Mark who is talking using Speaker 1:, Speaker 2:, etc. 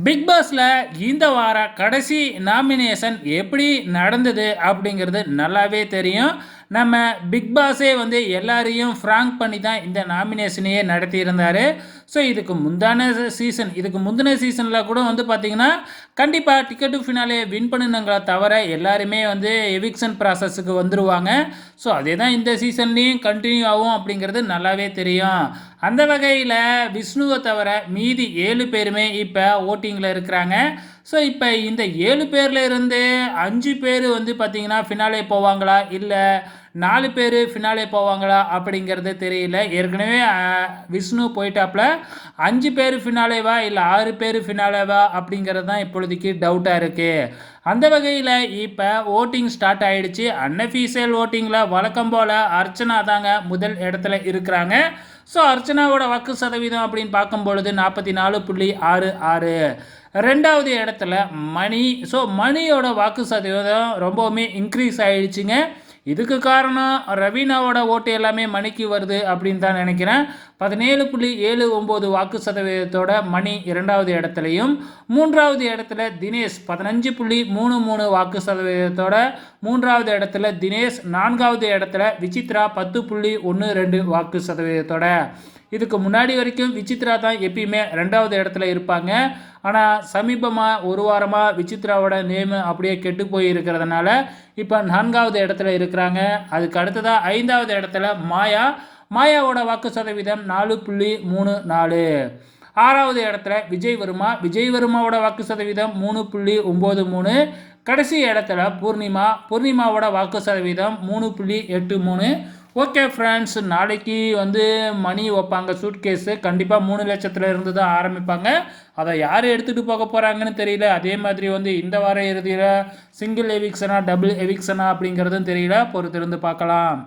Speaker 1: Big பாஸ்ல இந்த வார கடைசி நாமினேஷன் எப்படி நடந்தது அப்படிங்கிறது நல்லாவே தெரியும். நம்ம பிக் பாஸே வந்து எல்லாரையும் ஃப்ராங்க் பண்ணி தான் இந்த நாமினேஷனையே நடத்தியிருந்தார். ஸோ இதுக்கு முந்தின சீசனில் கூட வந்து பார்த்திங்கன்னா கண்டிப்பாக டிக்கெட் டு ஃபினாலே வின் பண்ணினங்கள தவிர எல்லாருமே வந்து எவிக்ஷன் ப்ராசஸுக்கு வந்துடுவாங்க. ஸோ அதே தான் இந்த சீசன்லேயும் கண்டினியூ ஆகும் அப்படிங்கிறது நல்லாவே தெரியும். அந்த வகையில் விஷ்ணுவை தவிர மீதி 7 பேருமே இப்போ ஓட்டிங்கில் இருக்கிறாங்க. ஸோ இப்போ இந்த 7 பேரில் இருந்து 5 பேர் வந்து பார்த்திங்கன்னா ஃபினாலே போவாங்களா, இல்லை 4 பேர் ஃபினாலே போவாங்களா அப்படிங்கிறது தெரியல. ஏற்கனவே விஷ்ணு போயிட்டாப்புல 5 பேர் ஃபினாலேவா இல்லை 6 பேர் ஃபினாலேவா அப்படிங்கிறது தான் இப்பொழுதைக்கு டவுட்டாக இருக்குது. அந்த வகையில் இப்போ ஓட்டிங் ஸ்டார்ட் ஆகிடுச்சு. அன்அஃபீஷியல் ஓட்டிங்கில் வழக்கம் போல் அர்ச்சனா தாங்க முதல் இடத்துல இருக்கிறாங்க. ஸோ அர்ச்சனாவோட வாக்கு சதவீதம் அப்படின்னு பார்க்கும்பொழுது 44.66. ரெண்டாவது இடத்துல மணி. ஸோ மணியோட வாக்கு சதவீதம் ரொம்பவுமே இன்க்ரீஸ் ஆகிடுச்சிங்க. இதுக்கு காரணம் ரவீனாவோட ஓட்டு எல்லாமே மணிக்கு வருது அப்படின்னு தான் நினைக்கிறேன். 17.79 வாக்கு சதவீதத்தோட மணி இரண்டாவது இடத்துலையும், மூன்றாவது இடத்துல தினேஷ் 15.33 வாக்கு சதவீதத்தோட மூன்றாவது இடத்துல தினேஷ், நான்காவது இடத்துல விசித்ரா 10.12 வாக்கு சதவீதத்தோட. இதுக்கு முன்னாடி வரைக்கும் விசித்ரா தான் எப்பயுமே ரெண்டாவது இடத்துல இருப்பாங்க. ஆனால் சமீபமாக ஒரு வாரமாக விசித்ராவோட நேமு அப்படியே கெட்டு போய் இருக்கிறதுனால இப்போ நான்காவது இடத்துல இருக்கிறாங்க. அதுக்கு அடுத்ததாக 5வது இடத்துல மாயாவோட வாக்கு சதவீதம் 4.34. 6வது இடத்துல விஜய் வர்மாவோட வாக்கு சதவீதம் 3.93. கடைசி இடத்துல பூர்ணிமாவோட வாக்கு சதவீதம் 3.83. ஓகே ஃப்ரெண்ட்ஸ், நாளைக்கு வந்து மணி வைப்பாங்க சூட்கேஸு. கண்டிப்பாக 3 லட்சத்தில் இருந்து தான் ஆரம்பிப்பாங்க. அதை யார் எடுத்துகிட்டு போக போகிறாங்கன்னு தெரியல. அதே மாதிரி வந்து இந்த வார இறுதியில் சிங்கிள் எவிக்ஷனா டபுள் எவிக்ஷனா அப்படிங்கிறதும் தெரியல. பொறுத்திருந்து பார்க்கலாம்.